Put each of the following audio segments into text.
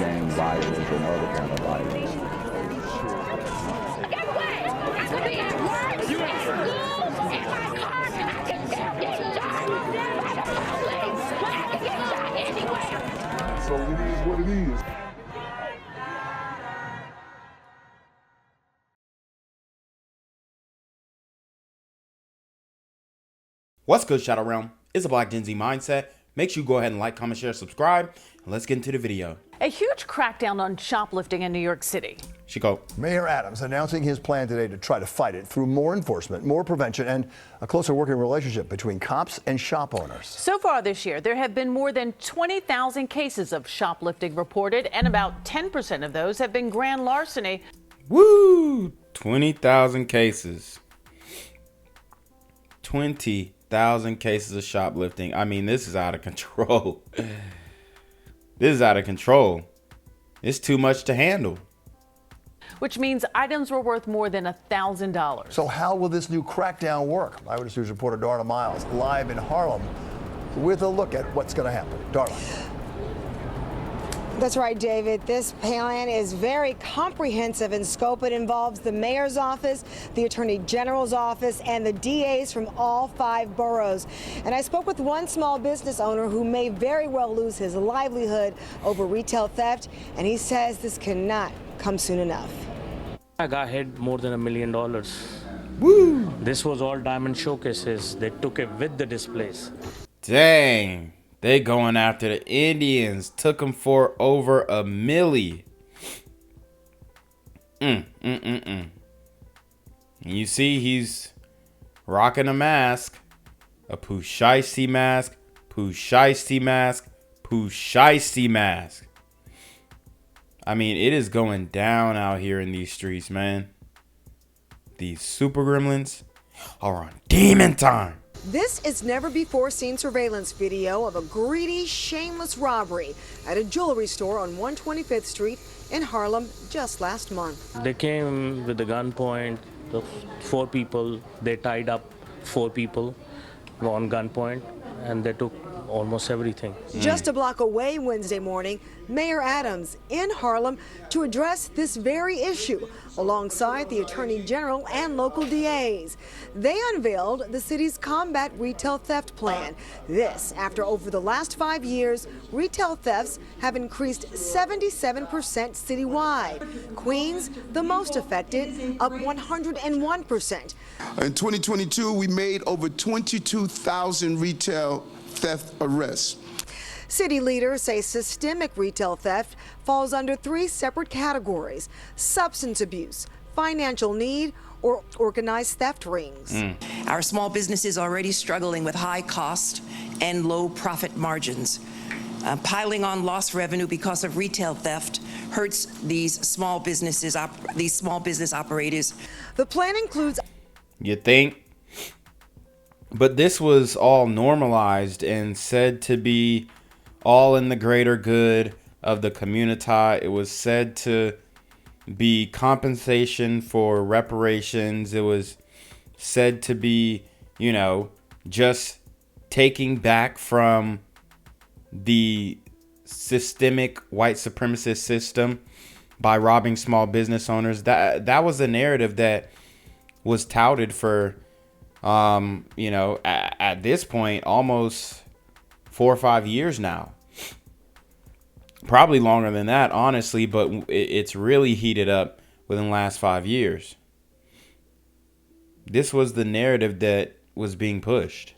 gang violence and other kind of violence. Get away! I could be at work, at school, in my car, and I can still get shot by the police. But I can get shot anywhere. So it is what it is. What's good, Shadow Realm? It's a Black Gen Z Mindset. Make sure you go ahead and like, comment, share, subscribe, and let's get into the video. A huge crackdown on shoplifting in New York City. Chico. Mayor Adams announcing his plan today to try to fight it through more enforcement, more prevention, and a closer working relationship between cops and shop owners. So far this year, there have been more than 20,000 cases of shoplifting reported, and about 10% of those have been grand larceny. Woo! 20,000 cases. 20,000 cases of shoplifting. I mean, this is out of control. This is out of control. It's too much to handle. Which means items were worth more than $1,000. So how will this new crackdown work? Eyewitness News reporter Darla Miles live in Harlem with a look at what's going to happen. Darla. That's right, David. This plan is very comprehensive in scope. It involves the mayor's office, the attorney general's office, and the DAs from all 5 boroughs. And I spoke with one small business owner who may very well lose his livelihood over retail theft, and he says this cannot come soon enough. I got hit more than $1 million. Woo! This was all diamond showcases. They took it with the displays. Dang. They going after the Indians. Took them for over $1 million. And you see he's rocking a mask. A Pooh Shiesty mask. Pooh Shiesty mask. Pooh Shiesty mask. I mean, it is going down out here in these streets, man. These super gremlins are on demon time. This is never-before-seen surveillance video of a greedy, shameless robbery at a jewelry store on 125th Street in Harlem just last month. They came with a gunpoint, the 4 people. They tied up 4 people on gunpoint, and they took almost everything. Just a block away Wednesday morning, Mayor Adams in Harlem to address this very issue alongside the Attorney General and local DAs. They unveiled the city's Combat Retail Theft Plan. This after over the last 5 years, retail thefts have increased 77% citywide. Queens, the most affected, up 101%. In 2022, we made over 22,000 retail theft arrests. City leaders say systemic retail theft falls under 3 separate categories: substance abuse, financial need, or organized theft rings. Our small businesses already struggling with high cost and low profit margins. Piling on lost revenue because of retail theft hurts these small business operators. The plan includes... You think? But this was all normalized and said to be all in the greater good of the community. It was said to be compensation for reparations. It was said to be, you know, just taking back from the systemic white supremacist system by robbing small business owners. That was a narrative that was touted for you know, at this point, almost 4 or 5 years now. Probably longer than that, honestly, but it's really heated up within the last 5 years. This was the narrative that was being pushed.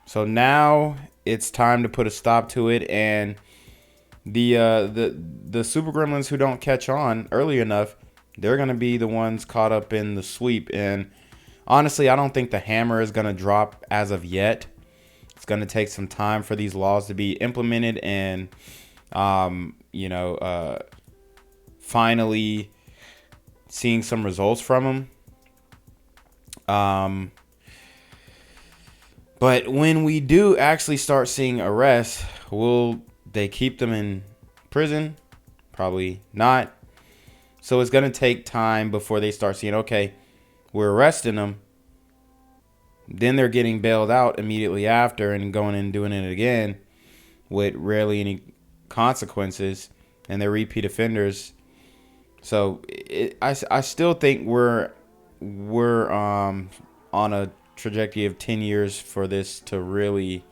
So now it's time to put a stop to it, and the super gremlins who don't catch on early enough, they're going to be the ones caught up in the sweep. And honestly, I don't think the hammer is going to drop as of yet. It's going to take some time for these laws to be implemented and, you know, finally seeing some results from them. But when we do actually start seeing arrests, will they keep them in prison? Probably not. So it's going to take time before they start seeing, okay, we're arresting them. Then they're getting bailed out immediately after and going and doing it again with rarely any consequences, and they're repeat offenders. So I still think we're on a trajectory of 10 years for this to really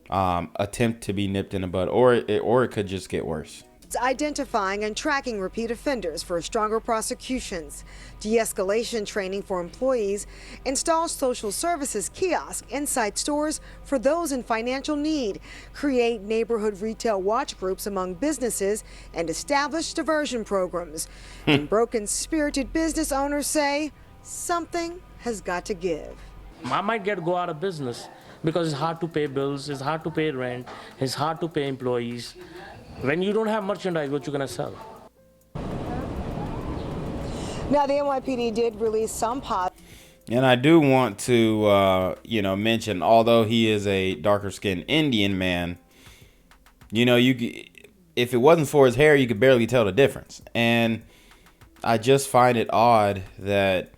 attempt to be nipped in the bud, or it could just get worse. It's identifying and tracking repeat offenders for stronger prosecutions, de-escalation training for employees, install social services kiosks inside stores for those in financial need, create neighborhood retail watch groups among businesses, and establish diversion programs. And broken spirited business owners say something has got to give. I might go out of business because it's hard to pay bills, it's hard to pay rent, it's hard to pay employees. When you don't have merchandise, what you gonna sell? Now, the NYPD did release some And I do want to, mention, although he is a darker skinned Indian man, if it wasn't for his hair, you could barely tell the difference. And I just find it odd that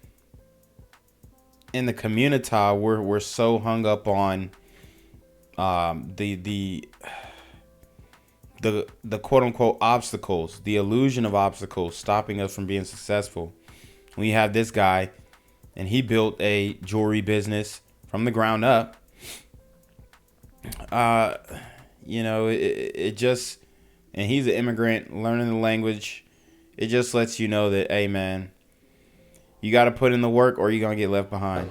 in the community we're so hung up on the quote unquote obstacles, the illusion of obstacles stopping us from being successful. We have this guy, and he built a jewelry business from the ground up. It just, and he's an immigrant learning the language. It just lets you know that, hey man, you got to put in the work or you're going to get left behind.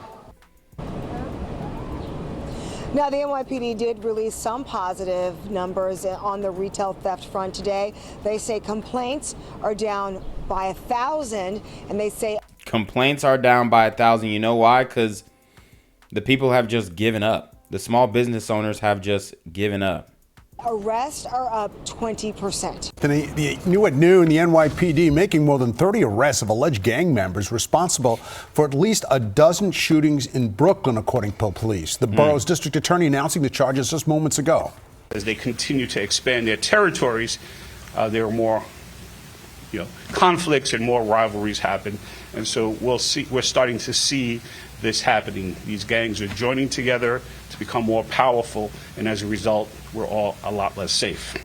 Now, the NYPD did release some positive numbers on the retail theft front today. They say complaints are down by 1,000, and they say complaints are down by 1,000. You know why? Because the people have just given up. The small business owners have just given up. Arrests are up 20%. The new at noon, the NYPD making more than 30 arrests of alleged gang members responsible for at least a dozen shootings in Brooklyn, according to police. The borough's district attorney announcing the charges just moments ago. As they continue to expand their territories, there are more, conflicts and more rivalries happen, and so we're starting to see this happening. These gangs are joining together to become more powerful, and as a result, we're all a lot less safe.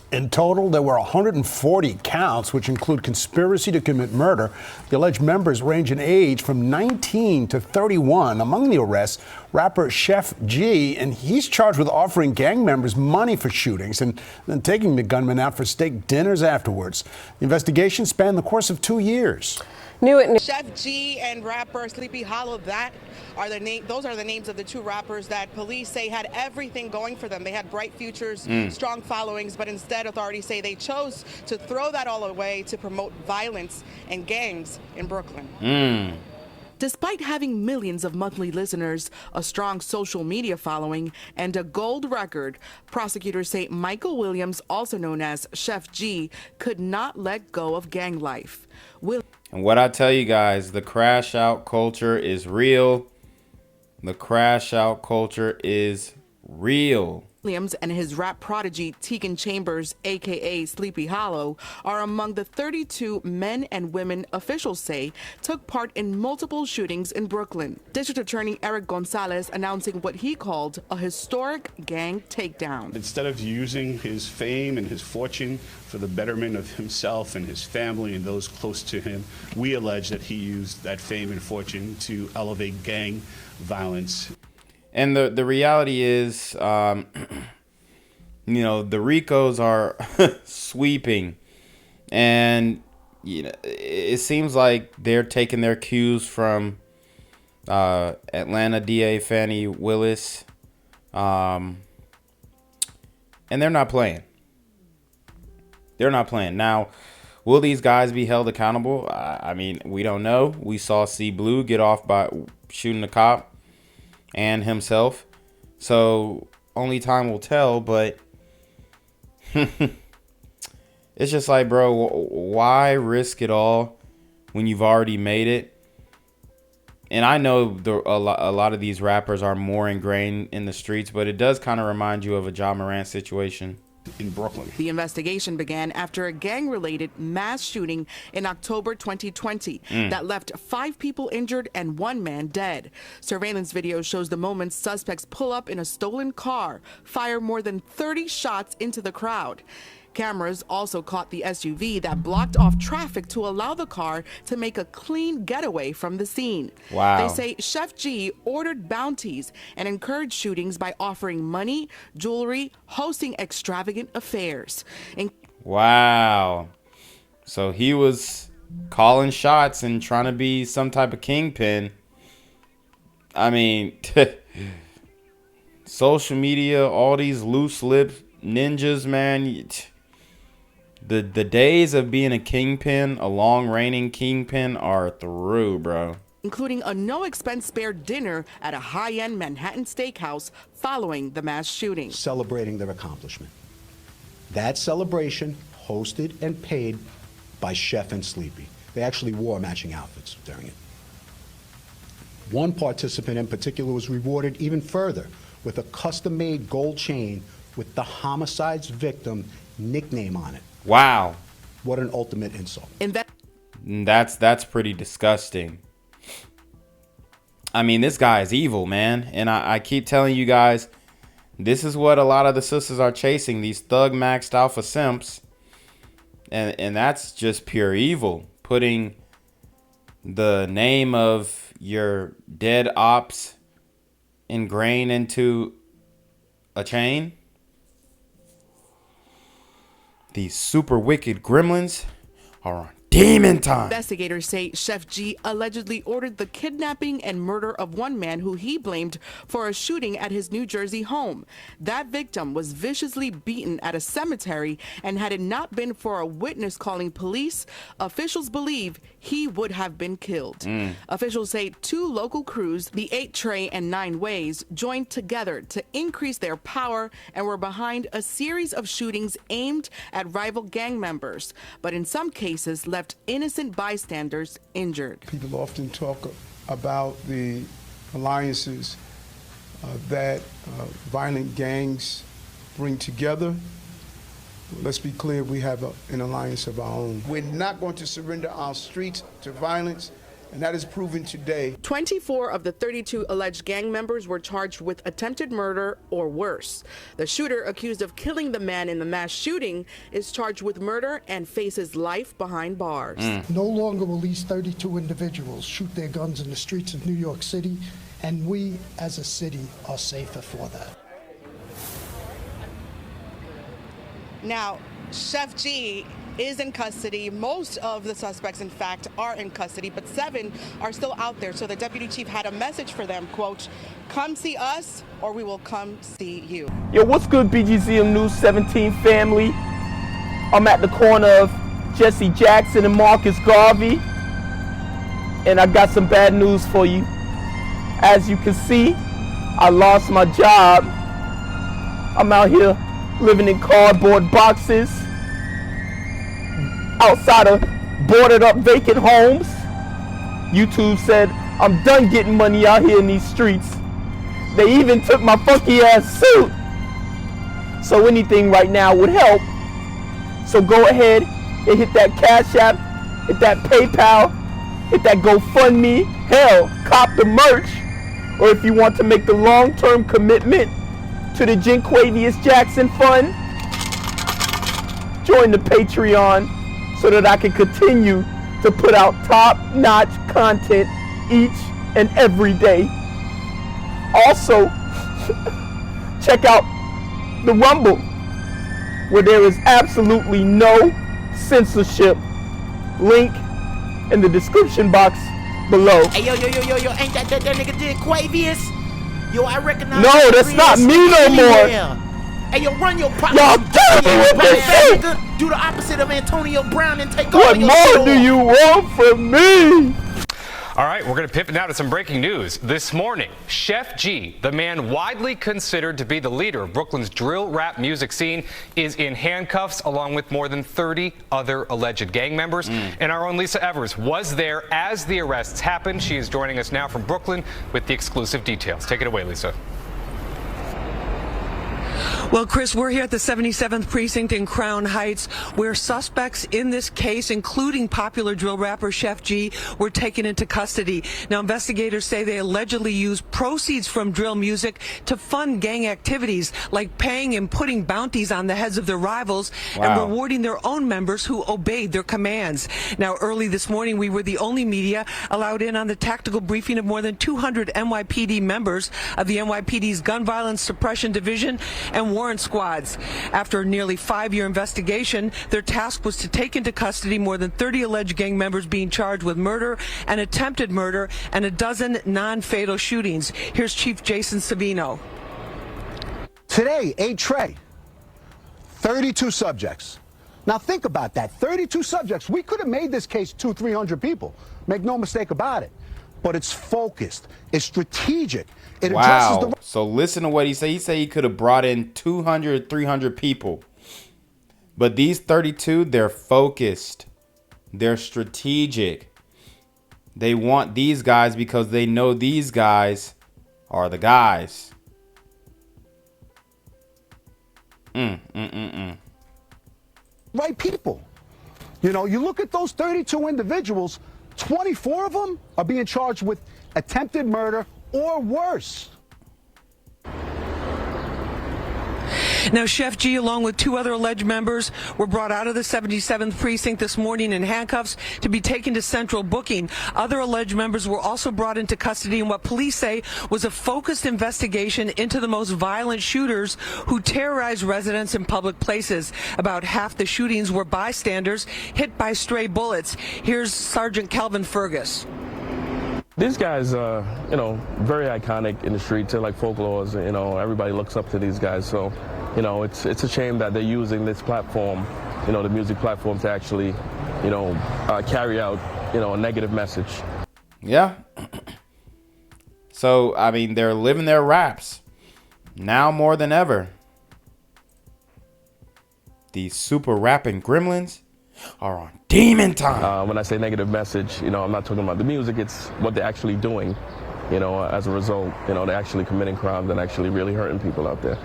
In total, there were 140 counts, which include conspiracy to commit murder. The alleged members range in age from 19 to 31. Among the arrests, rapper Sheff G, and he's charged with offering gang members money for shootings and then taking the gunman out for steak dinners afterwards. The investigation spanned the course of 2 years. Sheff G and rapper Sleepy Hallow, those are the names of the two rappers that police say had everything going for them. They had bright futures, strong followings, but instead authorities say they chose to throw that all away to promote violence and gangs in Brooklyn. Despite having millions of monthly listeners, a strong social media following, and a gold record, prosecutors say Michael Williams, also known as Sheff G, could not let go of gang life. And what I tell you guys, the crash out culture is real. The crash out culture is real. Williams and his rap prodigy Tegan Chambers, aka Sleepy Hallow, are among the 32 men and women officials say took part in multiple shootings in Brooklyn. District Attorney Eric Gonzalez announcing what he called a historic gang takedown. Instead of using his fame and his fortune for the betterment of himself and his family and those close to him, we allege that he used that fame and fortune to elevate gang violence. And the reality is, the RICOs are sweeping, and it seems like they're taking their cues from Atlanta DA Fannie Willis, and they're not playing. They're not playing. Now, will these guys be held accountable? I mean, we don't know. We saw C Blue get off by shooting a cop and himself, so only time will tell. But it's just like, bro, why risk it all when you've already made it? And I know a lot of these rappers are more ingrained in the streets, but it does kind of remind you of a Ja Morant situation. in Brooklyn. The investigation began after a gang-related mass shooting in October 2020 that left 5 people injured and 1 man dead. Surveillance video shows the moment suspects pull up in a stolen car, fire more than 30 shots into the crowd. Cameras also caught the SUV that blocked off traffic to allow the car to make a clean getaway from the scene. Wow. They say Sheff G ordered bounties and encouraged shootings by offering money, jewelry, hosting extravagant affairs. Wow. So he was calling shots and trying to be some type of kingpin. I mean, social media, all these loose lip ninjas, man. The days of being a kingpin, a long-reigning kingpin, are through, bro. Including a no-expense-spared dinner at a high-end Manhattan steakhouse following the mass shooting. Celebrating their accomplishment. That celebration hosted and paid by Sheff and Sleepy. They actually wore matching outfits during it. One participant in particular was rewarded even further with a custom-made gold chain with the homicide's victim nickname on it. Wow. What an ultimate insult. That's pretty disgusting. I mean, this guy is evil, man. And I keep telling you guys, this is what a lot of the sisters are chasing, these thug maxed alpha simps. And that's just pure evil. Putting the name of your dead ops ingrained into a chain. These super wicked gremlins are on demon time. Investigators say Sheff G allegedly ordered the kidnapping and murder of 1 man who he blamed for a shooting at his New Jersey home. That victim was viciously beaten at a cemetery, and had it not been for a witness calling police, officials believe he would have been killed. Officials say 2 local crews, the 8 Trey and 9 Ways, joined together to increase their power and were behind a series of shootings aimed at rival gang members, but in some cases left innocent bystanders injured. People often talk about the alliances that violent gangs bring together. Let's be clear, we have an alliance of our own. We're not going to surrender our streets to violence, and that is proven today. 24 of the 32 alleged gang members were charged with attempted murder or worse. The shooter, accused of killing the man in the mass shooting, is charged with murder and faces life behind bars. No longer will these 32 individuals shoot their guns in the streets of New York City, and we as a city are safer for that. Now, Sheff G is in custody. Most of the suspects, in fact, are in custody, but 7 are still out there. So the deputy chief had a message for them, quote, "Come see us or we will come see you." Yo, what's good, BGZM News 17 family? I'm at the corner of Jesse Jackson and Marcus Garvey, and I got some bad news for you. As you can see, I lost my job. I'm out here living in cardboard boxes outside of boarded up vacant homes. YouTube said I'm done getting money out here in these streets. They even took my funky ass suit. So anything right now would help. So go ahead and hit that Cash App, hit that PayPal, hit that GoFundMe. Hell, cop the merch. Or if you want to make the long-term commitment to the Jinquavius Jackson Fund, join the Patreon so that I can continue to put out top-notch content each and every day. Also, check out the Rumble, where there is absolutely no censorship. Link in the description box below. Hey, yo, ain't that nigga Jinquavius? Yo, I recognize. No, that's not me no more. Hey, yo, run your pocket. Y'all killing me with this shit. Do the opposite of Antonio Brown and take What over your more do you want from me? All right, we're going to pivot now to some breaking news. This morning, Sheff G, the man widely considered to be the leader of Brooklyn's drill rap music scene, is in handcuffs along with more than 30 other alleged gang members. And our own Lisa Evers was there as the arrests happened. She is joining us now from Brooklyn with the exclusive details. Take it away, Lisa. Well, Chris, we're here at the 77th Precinct in Crown Heights, where suspects in this case, including popular drill rapper Sheff G, were taken into custody. Now, investigators say they allegedly used proceeds from drill music to fund gang activities, like paying and putting bounties on the heads of their rivals and rewarding their own members who obeyed their commands. Now, early this morning, we were the only media allowed in on the tactical briefing of more than 200 NYPD members of the NYPD's Gun Violence Suppression Division and warrant squads. After a nearly 5-year investigation, their task was to take into custody more than 30 alleged gang members being charged with murder and attempted murder and a dozen non-fatal shootings. Here's Chief Jason Savino. Today, a tray, 32 subjects. Now think about that, 32 subjects. We could have made this case 200-300 people. Make no mistake about it. But it's focused, it's strategic. It addresses the... So listen to what he said. He said he could have brought in 200, 300 people. But these 32, they're focused. They're strategic. They want these guys because they know these guys are the guys. Right people. You know, you look at those 32 individuals, 24 of them are being charged with attempted murder or worse. Now, Sheff G, along with 2 other alleged members, were brought out of the 77th Precinct this morning in handcuffs to be taken to central booking. Other alleged members were also brought into custody in what police say was a focused investigation into the most violent shooters who terrorized residents in public places. About half the shootings were bystanders hit by stray bullets. Here's Sergeant Calvin Fergus. These guys are, very iconic in the streets. They're like folklores. Everybody looks up to these guys. So, it's a shame that they're using this platform, the music platform, to actually, carry out, a negative message. Yeah. So, I mean, they're living their raps now more than ever. These super rapping gremlins are on demon time. When I say negative message, I'm not talking about the music. It's what they're actually doing. As a result, they're actually committing crimes and actually really hurting people out there.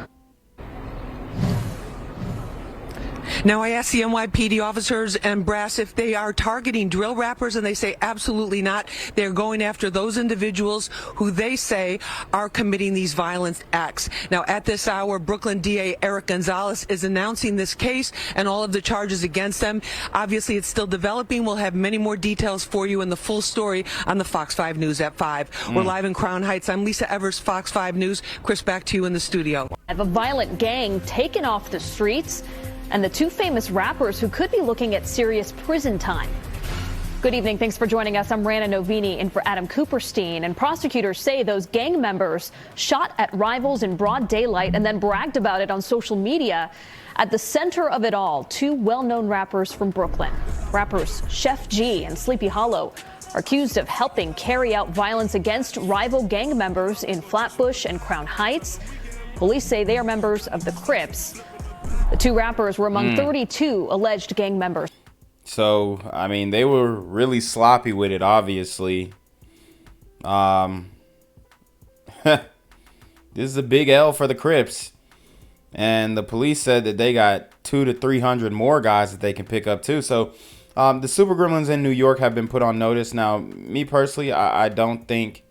Now, I asked the NYPD officers and brass if they are targeting drill rappers, and they say absolutely not. They're going after those individuals who they say are committing these violent acts. Now, at this hour, Brooklyn DA Eric Gonzalez is announcing this case and all of the charges against them. Obviously, it's still developing. We'll have many more details for you in the full story on the Fox 5 News at 5. We're live in Crown Heights. I'm Lisa Evers, Fox 5 News. Chris, back to you in the studio. Have a violent gang taken off the streets, and the 2 famous rappers who could be looking at serious prison time. Good evening. Thanks for joining us. I'm Rana Novini in for Adam Cooperstein. And prosecutors say those gang members shot at rivals in broad daylight and then bragged about it on social media. At the center of it all, 2 well-known rappers from Brooklyn. Rappers Sheff G and Sleepy Hallow are accused of helping carry out violence against rival gang members in Flatbush and Crown Heights. Police say they are members of the Crips. The 2 rappers were among 32 alleged gang members. So, I mean, they were really sloppy with it, obviously. This is a big L for the Crips. And the police said that they got 200 to 300 more guys that they can pick up, too. So, the Super Gremlins in New York have been put on notice. Now, me personally, I don't think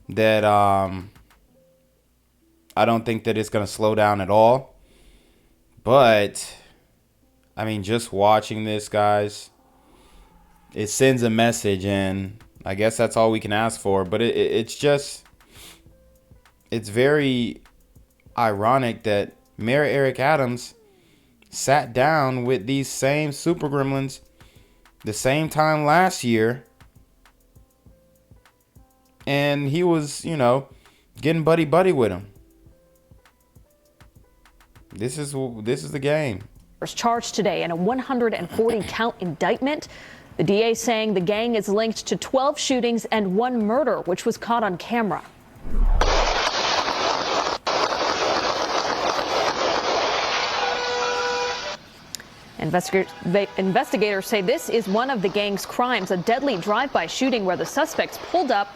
that it's going to slow down at all. But, I mean, just watching this, guys, it sends a message, and I guess that's all we can ask for. But it's very ironic that Mayor Eric Adams sat down with these same Super Gremlins the same time last year, and he was, getting buddy-buddy with him. This is the game. Charged today in a 140-count indictment. The DA saying the gang is linked to 12 shootings and 1 murder, which was caught on camera. Investigators say this is one of the gang's crimes, a deadly drive-by shooting where the suspects pulled up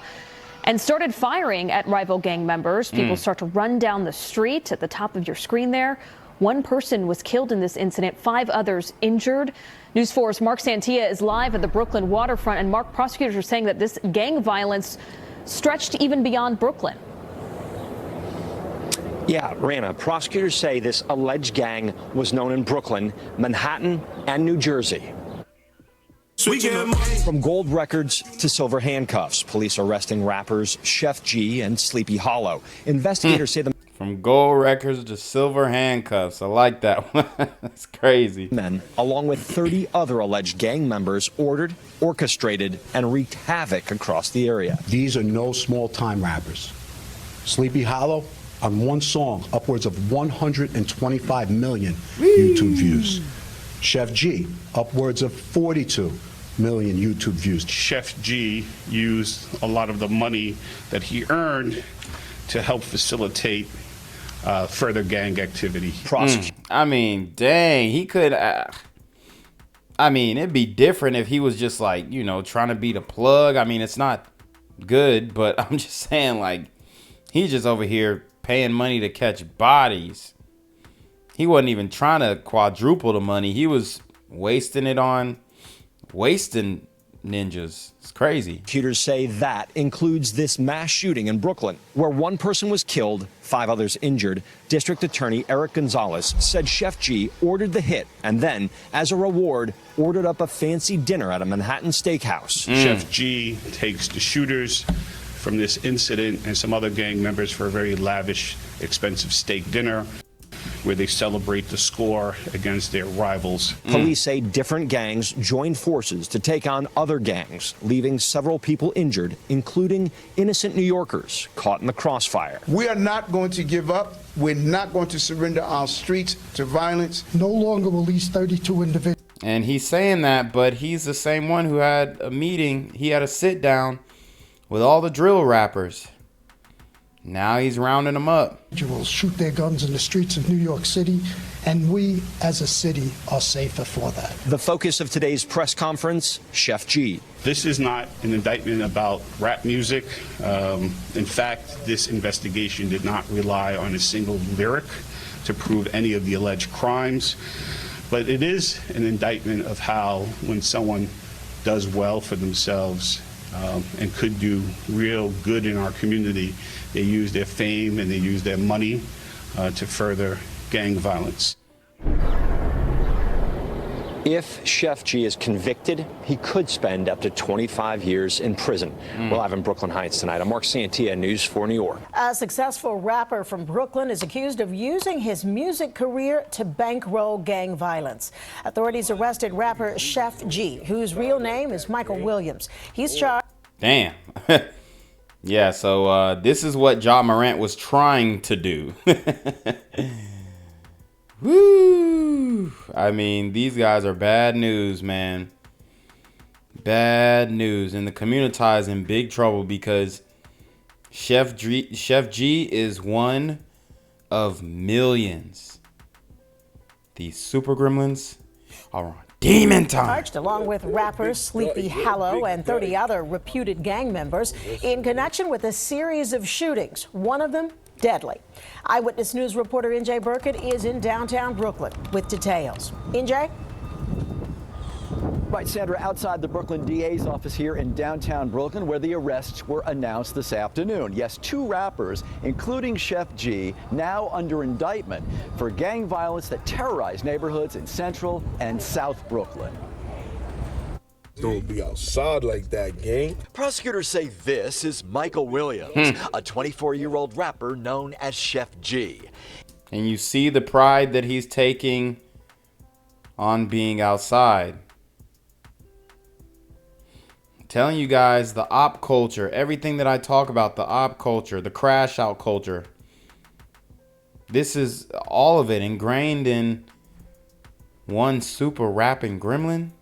and started firing at rival gang members. People start to run down the street at the top of your screen there. One person was killed in this incident, 5 others injured. News 4's Mark Santia is live at the Brooklyn waterfront. And Mark, prosecutors are saying that this gang violence stretched even beyond Brooklyn. Yeah, Rana, prosecutors say this alleged gang was known in Brooklyn, Manhattan, and New Jersey. From gold records to silver handcuffs, police arresting rappers Sheff G and Sleepy Hallow. Investigators say the From gold records to silver handcuffs. I like that one. That's crazy. men, along with 30 other alleged gang members, ordered, orchestrated, and wreaked havoc across the area. These are no small-time rappers. Sleepy Hallow, on one song, upwards of 125 million YouTube views. Sheff G, upwards of 42 million YouTube views. Sheff G used a lot of the money that he earned to help facilitate further gang activity. I mean, dang, he could. I mean, it'd be different if he was just like, you know, trying to be the plug. I mean, it's not good, but I'm just saying, like, he's just over here paying money to catch bodies. He wasn't even trying to quadruple the money. He was wasting it on wasting ninjas. It's crazy. Prosecutors say that includes this mass shooting in Brooklyn, where one person was killed, 5 others injured. District Attorney Eric Gonzalez said Sheff G ordered the hit and then, as a reward, ordered up a fancy dinner at a Manhattan steakhouse. Sheff G takes the shooters from this incident and some other gang members for a very lavish, expensive steak dinner, where they celebrate the score against their rivals. Police say different gangs joined forces to take on other gangs, leaving several people injured, including innocent New Yorkers caught in the crossfire. We are not going to give up. We're not going to surrender our streets to violence. No longer will these 32 individuals. And he's saying that, but he's the same one who had a meeting. He had a sit down with all the drill rappers. Now he's rounding them up. Shoot their guns in the streets of New York City, and we as a city are safer for that. The focus of today's press conference, Sheff G. This is not an indictment about rap music. In fact, this investigation did not rely on a single lyric to prove any of the alleged crimes. But it is an indictment of how, when someone does well for themselves and could do real good in our community, they use their fame and they use their money to further gang violence. If Sheff G is convicted, he could spend up to 25 years in prison. We're live in Brooklyn Heights tonight. I'm Mark Santia, News 4 New York. A successful rapper from Brooklyn is accused of using his music career to bankroll gang violence. Authorities arrested rapper Sheff G, whose real name is Michael Williams. He's charged. Damn. Yeah, so this is what Ja Morant was trying to do. Woo! I mean, these guys are bad news, man. Bad news. And the community is in big trouble because Sheff G is one of millions. These super gremlins are on demon time. Charged along with rappers Sleepy Hallow and 30 other reputed gang members in connection with a series of shootings, one of them deadly. Eyewitness News reporter NJ Burkett is in downtown Brooklyn with details. NJ? Right, Sandra, outside the Brooklyn DA's office here in downtown Brooklyn, where the arrests were announced this afternoon. Yes, 2 rappers, including Sheff G, now under indictment for gang violence that terrorized neighborhoods in Central and South Brooklyn. Don't be outside like that, gang. Prosecutors say this is Michael Williams, a 24-year-old rapper known as Sheff G. And you see the pride that he's taking on being outside. Telling you guys, the op culture, everything that I talk about, the op culture, the crash out culture, this is all of it ingrained in one super rapping gremlin.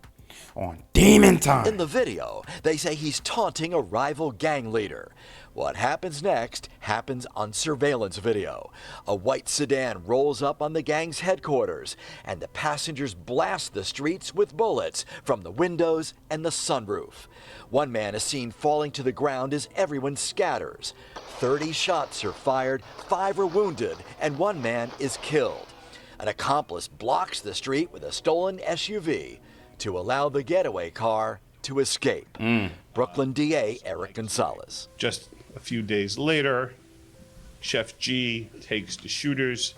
On demon time. In the video, they say he's taunting a rival gang leader. What happens next happens on surveillance video. A white sedan rolls up on the gang's headquarters, and the passengers blast the streets with bullets from the windows and the sunroof. One man is seen falling to the ground as everyone scatters. 30 shots are fired, 5 are wounded, and 1 man is killed. An accomplice blocks the street with a stolen SUV to allow the getaway car to escape. Brooklyn DA Eric Gonzalez. Just a few days later, Sheff G takes the shooters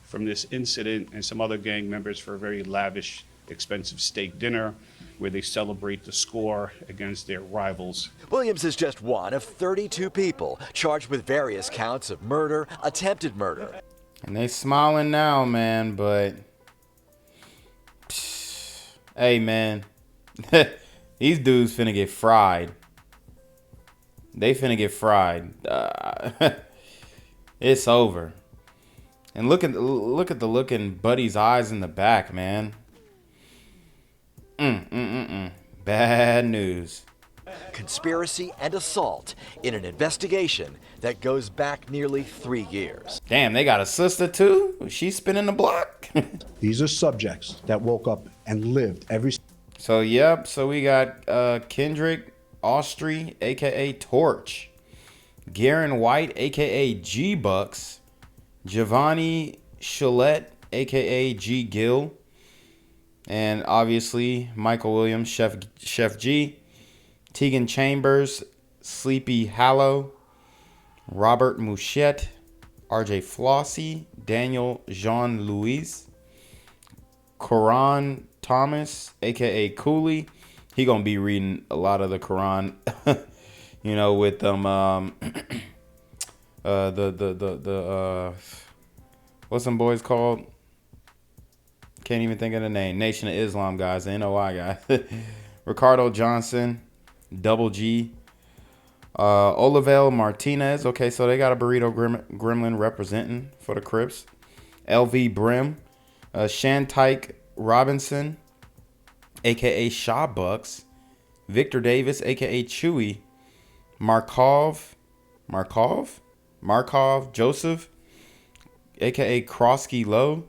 from this incident and some other gang members for a very lavish, expensive steak dinner where they celebrate the score against their rivals. Williams is just one of 32 people charged with various counts of murder, attempted murder. And they smiling now, man, but hey, man, these dudes finna get fried. They finna get fried. It's over. And look at the look in Buddy's eyes in the back, man. Bad news. Conspiracy and assault in an investigation that goes back nearly 3 years. Damn, they got a sister too? She's spinning the block? These are subjects that woke up and lived every... So, yep. So we got Kendrick Austri, a.k.a. Torch. Garen White, a.k.a. G-Bucks. Giovanni Chalette, a.k.a. G. Gill. And obviously, Michael Williams, Sheff G. Tegan Chambers, Sleepy Hallow. Robert Mouchette, RJ Flossie. Daniel Jean-Louis. Quran Thomas, a.k.a. Cooley. He gonna be reading a lot of the Quran, you know, with them, what's them boys called? Can't even think of the name. Nation of Islam guys, the NOI guys. Ricardo Johnson, Double G. Olivelle Martinez. Okay, so they got a burrito gremlin representing for the Crips. LV Brim. Shantike Robinson, a.k.a. Shaw Bucks. Victor Davis, a.k.a. Chewy. Markov Joseph, a.k.a. Krosky Low.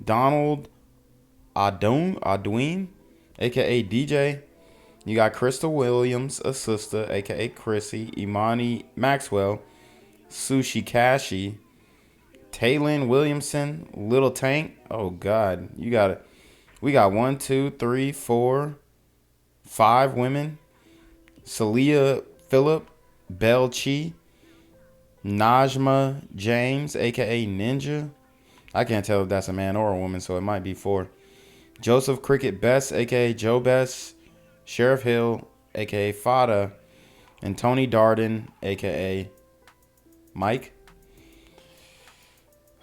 Donald Adween, a.k.a. DJ. You got Crystal Williams, a sister, a.k.a. Chrissy. Imani Maxwell. Sushi Kashi. Taylin Williamson, Little Tank. Oh, God. You got it. We got 1, 2, 3, 4, 5 women. Celia Phillip, Bell Chi. Najma James, a.k.a. Ninja. I can't tell if that's a man or a woman, so it might be 4. Joseph Cricket Best, a.k.a. Joe Best. Sheriff Hill, a.k.a. Fada. And Tony Darden, a.k.a. Mike.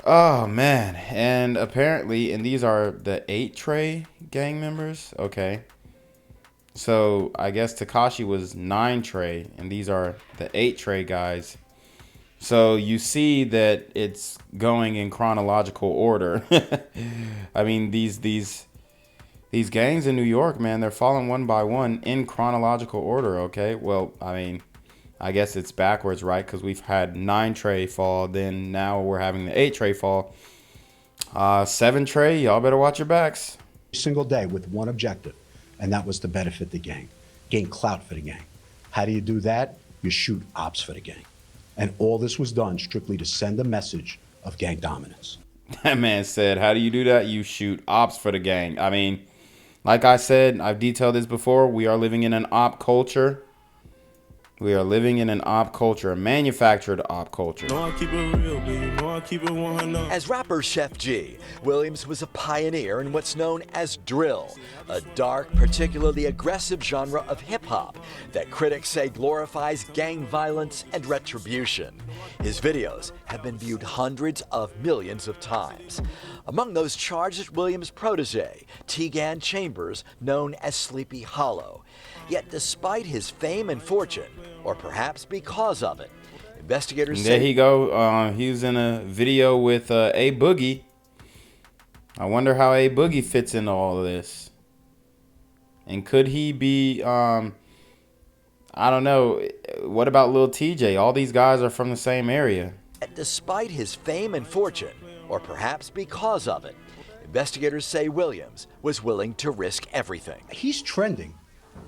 Oh, man. And apparently, and these are the 8 Trey gang members. Okay. So, I guess Tekashi was 9 Trey, and these are the 8 Trey guys. So, you see that it's going in chronological order. I mean, these gangs in New York, man, they're falling one by one in chronological order, okay? Well, I mean, I guess it's backwards, right? Because we've had 9 Trey fall, then now we're having the 8 Trey fall. 7 Trey, y'all better watch your backs. Single day with one objective, and that was to benefit the gang, gain clout for the gang. How do you do that? You shoot ops for the gang. And all this was done strictly to send a message of gang dominance. That man said, how do you do that? You shoot ops for the gang. I mean, like I said, I've detailed this before. We are living in an op culture. We are living in an op culture, a manufactured op culture. No, I keep it real, baby. No, I keep it 100. As rapper Sheff G, Williams was a pioneer in what's known as drill, a dark, particularly aggressive genre of hip-hop that critics say glorifies gang violence and retribution. His videos have been viewed hundreds of millions of times. Among those charged is Williams' protege, Tegan Chambers, known as Sleepy Hallow. Yet despite his fame and fortune, or perhaps because of it, investigators say... There he go. He was in a video with A Boogie. I wonder how A Boogie fits into all of this. And could he be, I don't know, what about Lil TJ? All these guys are from the same area. Despite his fame and fortune, or perhaps because of it, investigators say Williams was willing to risk everything. He's trending.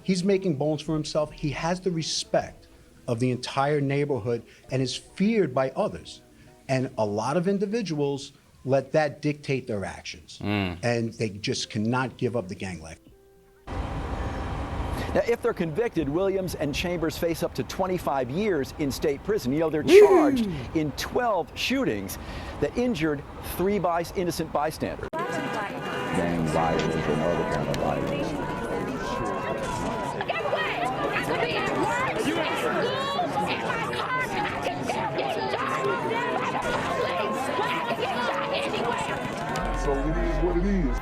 He's making bones for himself. He has the respect of the entire neighborhood and is feared by others. And a lot of individuals let that dictate their actions. And they just cannot give up the gang life. Now, if they're convicted, Williams and Chambers face up to 25 years in state prison. You know, they're charged in 12 shootings that injured 3 innocent bystanders. Gang violence and other kind of violence. So it is what it is.